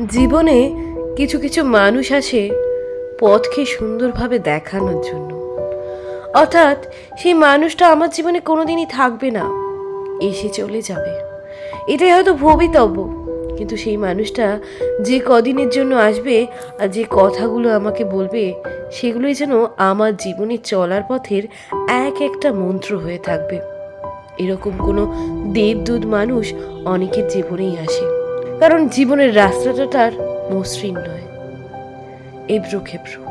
জীবনে কিছু কিছু মানুষ আসে পথকে সুন্দরভাবে দেখানোর জন্য। অর্থাৎ সেই মানুষটা আমার জীবনে কোনোদিনই থাকবে না, এসে চলে যাবে, এটাই হয়তো ভবিতব্য। কিন্তু সেই মানুষটা যে কদিনের জন্য আসবে আর যে কথাগুলো আমাকে বলবে, সেগুলোই যেন আমার জীবনে চলার পথের এক একটা মন্ত্র হয়ে থাকবে। এরকম কোনো দেবদূত মানুষ অনেকের জীবনেই আসে, কারণ জীবনের রাস্তাটা তার মসৃণ নয়, এবড়ো খেবড়ো।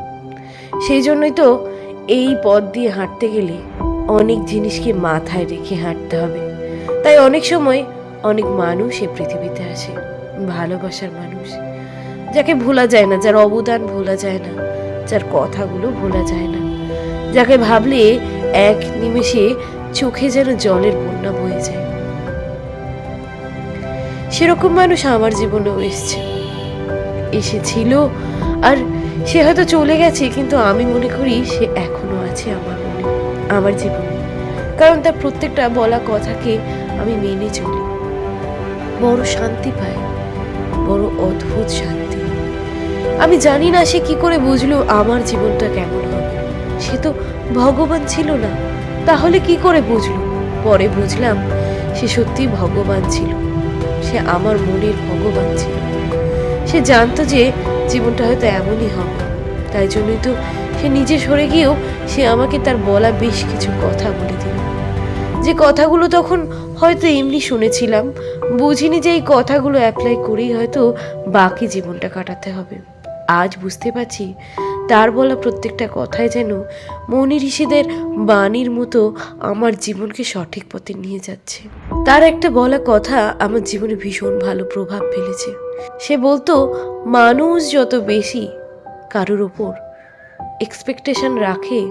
সেই জন্যই তো এই পথ দিয়ে হাঁটতে গেলে অনেক জিনিসকে মাথায় রেখে হাঁটতে হবে। তাই অনেক সময় অনেক মানুষ এ পৃথিবীতে আসে, ভালোবাসার মানুষ, যাকে ভোলা যায় না, যার অবদান ভোলা যায় না, যার কথাগুলো ভোলা যায় না, যাকে ভাবলে এক নিমেষে চোখে যেন জলের বন্যা বয়ে যায়। সেরকম মানুষ আমার জীবনেও এসেছিল, আর সে হয়তো চলে গেছে, কিন্তু আমি মনে করি সে এখনো আছে আমার মনে, আমার জীবনে। কারণ তার প্রত্যেকটা বলা কথাকে আমি মেনে চলি, বড় শান্তি পাই, বড় অদ্ভুত শান্তি। আমি জানি না সে কি করে বুঝলো আমার জীবনটা কেমন হবে। সে তো ভগবান ছিল না, তাহলে কি করে বুঝলো? পরে বুঝলাম সে সত্যি ভগবান ছিল, সে আমার মনের ভগবান ছিল। সে জানতো যে জীবনটা হয়তো এমনই হবে, তাই জন্যই তো সে নিজে সরে গিয়েও সে আমাকে তার বলা বেশ কিছু কথা বলে দিল, যে কথাগুলো তখন হয়তো এমনি শুনেছিলাম, বুঝিনি যে এই কথাগুলো অ্যাপ্লাই করেই হয়তো বাকি জীবনটা কাটাতে হবে। আজ বুঝতে পারছি তার বলা প্রত্যেকটা কথাই যেন মনির ঋষিদের বাণীর মতো আমার জীবনকে সঠিক পথে নিয়ে যাচ্ছে। তার একটা বলা কথা আমার জীবনে ভীষণ ভালো প্রভাব ফেলেছে। সে বলতো, মানুষ যত বেশি কারোর ওপর এক্সপেকটেশন রাখে,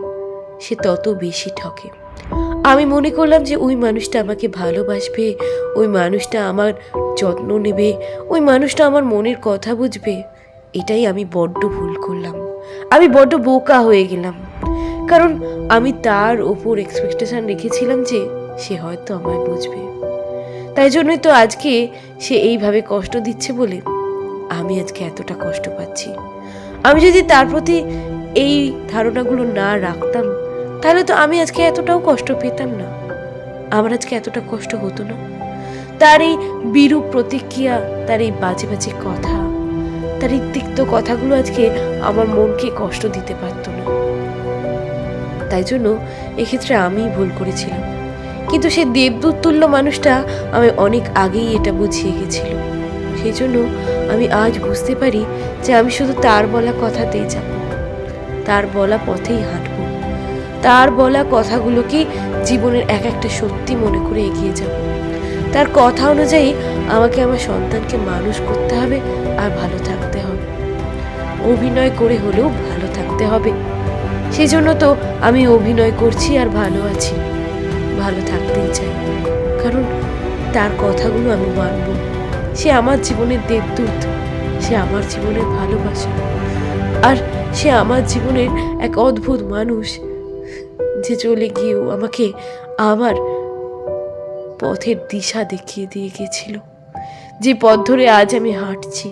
সে তত বেশি ঠকে। আমি মনে করলাম যে ওই মানুষটা আমাকে ভালোবাসবে, ওই মানুষটা আমার যত্ন নেবে, ওই মানুষটা আমার মনের কথা বুঝবে। এটাই আমি বড্ড ভুল করলাম, আমি বড্ড বোকা হয়ে গেলাম। কারণ আমি তার ওপর এক্সপেকটেশন রেখেছিলাম যে সে হয়তো আমায় বুঝবে। তাই জন্যই তো আজকে সে এইভাবে কষ্ট দিচ্ছে বলে আমি আজকে এতটা কষ্ট পাচ্ছি। আমি যদি তার প্রতি এই ধারণাগুলো না রাখতাম, তাহলে তো আমি আজকে এতটাও কষ্ট পেতাম না, আমার আজকে এতটা কষ্ট হতো না। তার এই বিরূপ প্রতিক্রিয়া, তার এই বাজে বাজে কথা, তার এই তিক্ত কথাগুলো আজকে আমার মনকে কষ্ট দিতে পারতো না। তাই জন্য এক্ষেত্রে আমিই ভুল করেছিলাম। কিন্তু সে দেবদূত তুল্য মানুষটা আমি অনেক আগেই এটা বুঝিয়ে গেছিল। সেই জন্য আমি আজ বুঝতে পারি যে আমি শুধু তার বলা কথাতেই যাব, তার বলা পথেই হাঁটবো, তার বলা কথাগুলোকে জীবনের এক একটা সত্যি মনে করে এগিয়ে যাব। তার কথা অনুযায়ী আমাকে আমার সন্তানকে মানুষ করতে হবে আর ভালো থাকতে হবে, অভিনয় করে হলেও ভালো থাকতে হবে। সেই জন্য তো আমি অভিনয় করছি আর ভালো আছি, ভালো থাকতেই চাই। কারণ তার কথাগুলো আমি মানব। সে আমার জীবনের দেবদূত, সে আমার জীবনের ভালোবাসা, আর সে আমার জীবনের এক অদ্ভুত মানুষ, যে চলে গিয়েও আমাকে আমার পথের দিশা দেখিয়ে দিয়ে গেছিল। যে পথ ধরে আজ আমি হাঁটছি,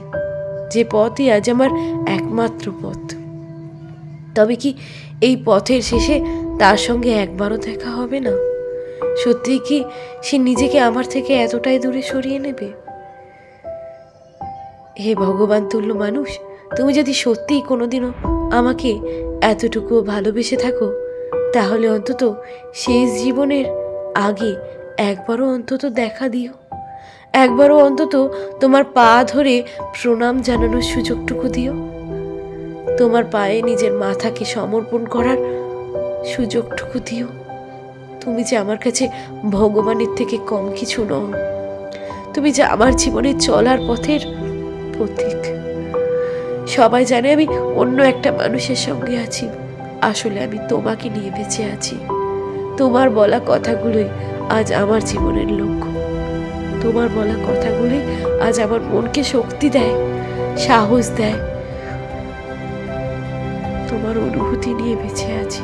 যে পথই আজ আমার একমাত্র পথ। তবে কি এই পথের শেষে তার সঙ্গে একবারও দেখা হবে না? সত্যিই কি সে নিজেকে আমার থেকে এতটাই দূরে সরিয়ে নেবে? হে ভগবান তুল্য মানুষ, তুমি যদি সত্যিই কোনোদিনও আমাকে এতটুকুও ভালোবেসে থাকো, তাহলে অন্তত শেষ জীবনের আগে একবারও অন্তত দেখা দিও, একবারও অন্তত তোমার পা ধরে প্রণাম জানানোর সুযোগটুকু দিও, তোমার পায়ে নিজের মাথাকে সমর্পণ করার সুযোগটুকু দিও। তুমি যে আমার কাছে ভগবানের থেকে কম কিছু নও, তুমি যে আমার জীবনে চলার পথের প্রতীক। সবাই জানে আমি অন্য একটা মানুষের সঙ্গে আছি, আসলে আমি তোমাকে নিয়ে বেঁচে আছি। তোমার বলা কথাগুলোই আজ আমার জীবনের লক্ষ্য, তোমার বলা কথাগুলোই আজ আমার মনকে শক্তি দেয়, সাহস দেয়। তোমার অনুভূতি নিয়ে বেঁচে আছি।